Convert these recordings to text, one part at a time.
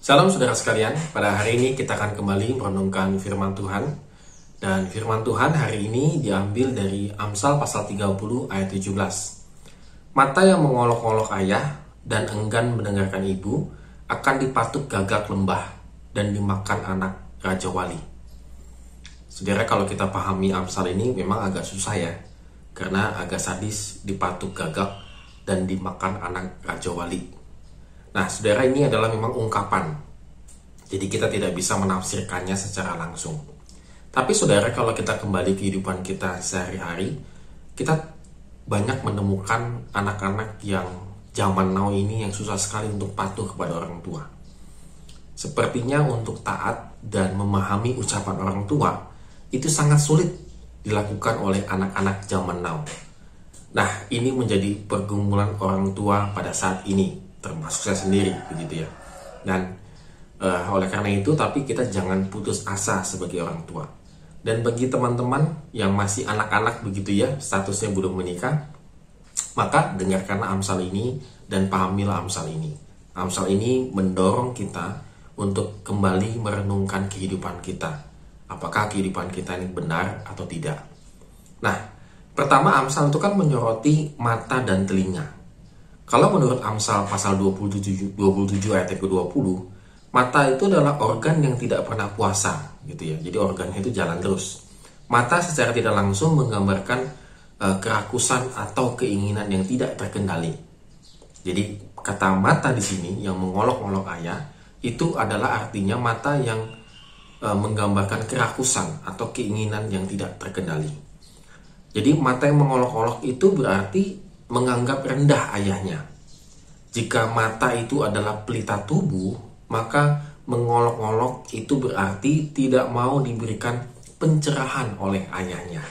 Salam saudara sekalian, pada hari ini kita akan kembali merenungkan firman Tuhan. Dan firman Tuhan hari ini diambil dari Amsal pasal 30 ayat 17. Mata yang mengolok-olok ayah dan enggan mendengarkan ibu akan dipatuk gagak lembah dan dimakan anak raja wali. Saudara, kalau kita pahami Amsal ini memang agak susah ya, karena agak sadis, dipatuk gagak dan dimakan anak raja wali. Nah, saudara, ini adalah memang ungkapan. Jadi kita tidak bisa menafsirkannya secara langsung. Tapi saudara, kalau kita kembali kehidupan kita sehari-hari, kita banyak menemukan anak-anak yang zaman now ini yang susah sekali untuk patuh kepada orang tua. Sepertinya untuk taat dan memahami ucapan orang tua, itu sangat sulit dilakukan oleh anak-anak zaman now. Nah, ini menjadi pergumulan orang tua pada saat ini, termasuk saya sendiri, begitu ya. Dan oleh karena itu, tapi kita jangan putus asa sebagai orang tua. Dan bagi teman-teman yang masih anak-anak begitu ya, statusnya belum menikah, maka dengarkanlah Amsal ini dan pahamilah Amsal ini. Amsal ini mendorong kita untuk kembali merenungkan kehidupan kita. Apakah kehidupan kita ini benar atau tidak? Nah, pertama, Amsal itu kan menyoroti mata dan telinga. Kalau menurut Amsal pasal 27 ayat ke-20, mata itu adalah organ yang tidak pernah puasa, gitu ya. Jadi organnya itu jalan terus. Mata secara tidak langsung menggambarkan kerakusan atau keinginan yang tidak terkendali. Jadi kata mata di sini yang mengolok-olok ayah itu adalah artinya mata yang menggambarkan kerakusan atau keinginan yang tidak terkendali. Jadi mata yang mengolok-olok itu berarti menganggap rendah ayahnya. Jika mata itu adalah pelita tubuh, maka mengolok-olok itu berarti tidak mau diberikan pencerahan oleh ayahnya.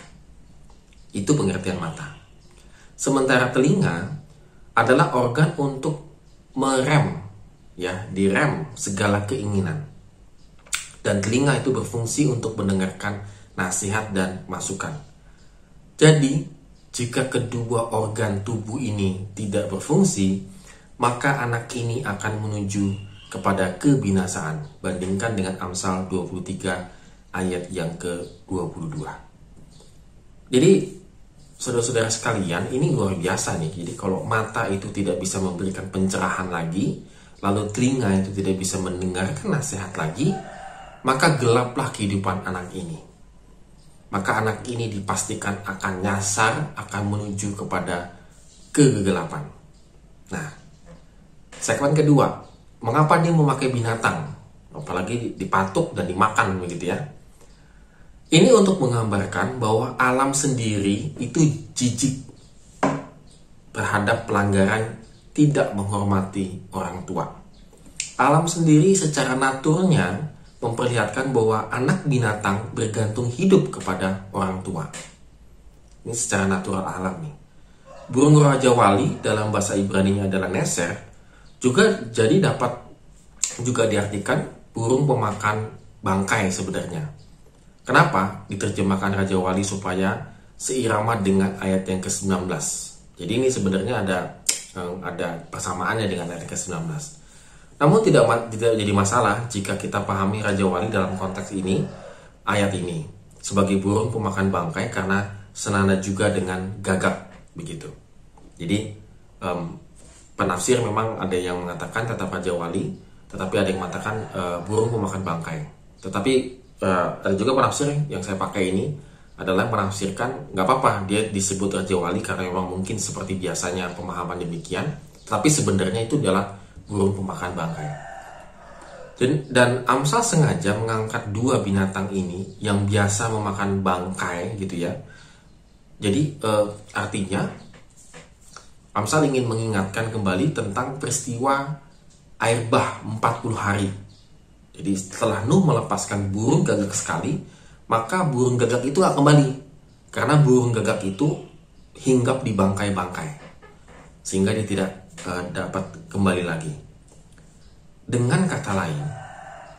Itu pengertian mata. Sementara telinga adalah organ untuk merem, ya, direm segala keinginan. Dan telinga itu berfungsi untuk mendengarkan nasihat dan masukan. Jadi, jika kedua organ tubuh ini tidak berfungsi, maka anak ini akan menuju kepada kebinasaan. Bandingkan dengan Amsal 23 ayat yang ke-22. Jadi, saudara-saudara sekalian, ini luar biasa nih. Jadi kalau mata itu tidak bisa memberikan pencerahan lagi, lalu telinga itu tidak bisa mendengarkan nasihat lagi, maka gelaplah kehidupan anak ini. Maka anak ini dipastikan akan nyasar, akan menuju kepada kegelapan. Nah, segmen kedua, mengapa dia memakai binatang, apalagi dipatuk dan dimakan begitu ya? Ini untuk menggambarkan bahwa alam sendiri itu jijik terhadap pelanggaran tidak menghormati orang tua. Alam sendiri secara naturalnya memperlihatkan bahwa anak binatang bergantung hidup kepada orang tua. Ini secara natural alam nih. Burung raja wali dalam bahasa Ibrani-nya adalah neser, juga jadi dapat juga diartikan burung pemakan bangkai sebenarnya. Kenapa diterjemahkan raja wali supaya seirama dengan ayat yang ke-19? Jadi ini sebenarnya ada persamaannya dengan ayat ke-19. Namun tidak jadi masalah jika kita pahami raja wali dalam konteks ini, ayat ini, sebagai burung pemakan bangkai karena senada juga dengan gagak begitu. Jadi penafsir memang ada yang mengatakan tetap raja wali, tetapi ada yang mengatakan burung pemakan bangkai. Tetapi ada juga penafsir yang saya pakai ini adalah menafsirkan nggak apa-apa dia disebut raja wali karena memang mungkin seperti biasanya pemahaman demikian, tapi sebenarnya itu adalah burung pemakan bangkai. Dan Amsal sengaja mengangkat dua binatang ini yang biasa memakan bangkai gitu ya. Jadi artinya Amsal ingin mengingatkan kembali tentang peristiwa air bah 40 hari. Jadi setelah Nuh melepaskan burung gagak sekali, maka burung gagak itu akan kembali. Karena burung gagak itu hinggap di bangkai-bangkai, sehingga dia tidak dapat kembali lagi. Dengan kata lain,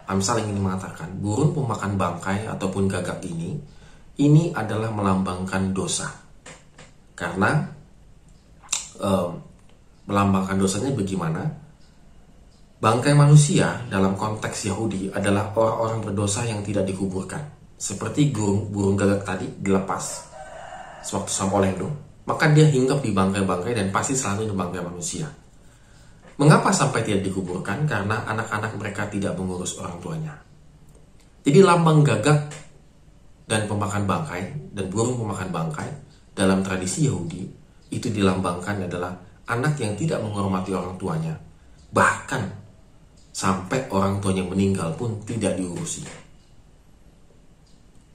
Amsal ingin mengatakan burung pemakan bangkai ataupun gagak ini adalah melambangkan dosa. Karena melambangkan dosanya bagaimana? Bangkai manusia dalam konteks Yahudi adalah orang-orang berdosa yang tidak dikuburkan. Seperti burung gagak tadi dilepas sewaktu sama oleh Nuh, maka dia hinggap di bangkai-bangkai dan pasti selalu di bangkai manusia. Mengapa sampai tidak dikuburkan? Karena anak-anak mereka tidak mengurus orang tuanya. Jadi lambang gagak dan pemakan bangkai dan burung pemakan bangkai dalam tradisi Yahudi itu dilambangkan adalah anak yang tidak menghormati orang tuanya, bahkan sampai orang tuanya meninggal pun tidak diurusi.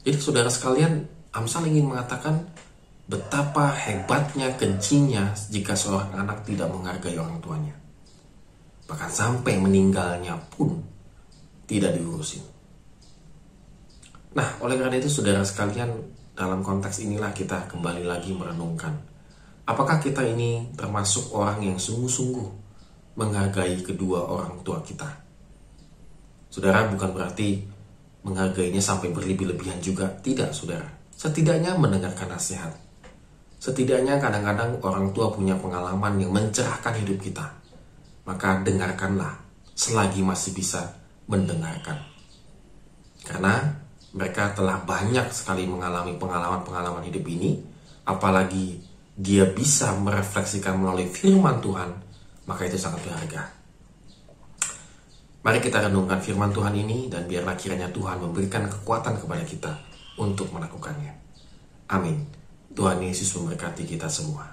Jadi saudara sekalian, Amsal ingin mengatakan betapa hebatnya, kencingnya jika seorang anak tidak menghargai orang tuanya. Bahkan sampai meninggalnya pun tidak diurusi. Nah, oleh karena itu saudara sekalian, dalam konteks inilah kita kembali lagi merenungkan. Apakah kita ini termasuk orang yang sungguh-sungguh menghargai kedua orang tua kita? Saudara, bukan berarti menghargainya sampai berlebih-lebihan juga. Tidak, saudara. Setidaknya mendengarkan nasihat. Setidaknya kadang-kadang orang tua punya pengalaman yang mencerahkan hidup kita. Maka dengarkanlah selagi masih bisa mendengarkan. Karena mereka telah banyak sekali mengalami pengalaman-pengalaman hidup ini. Apalagi dia bisa merefleksikan melalui firman Tuhan, maka itu sangat berharga. Mari kita renungkan firman Tuhan ini dan biarlah kiranya Tuhan memberikan kekuatan kepada kita untuk melakukannya. Amin. Tuhan Yesus memberkati kita semua.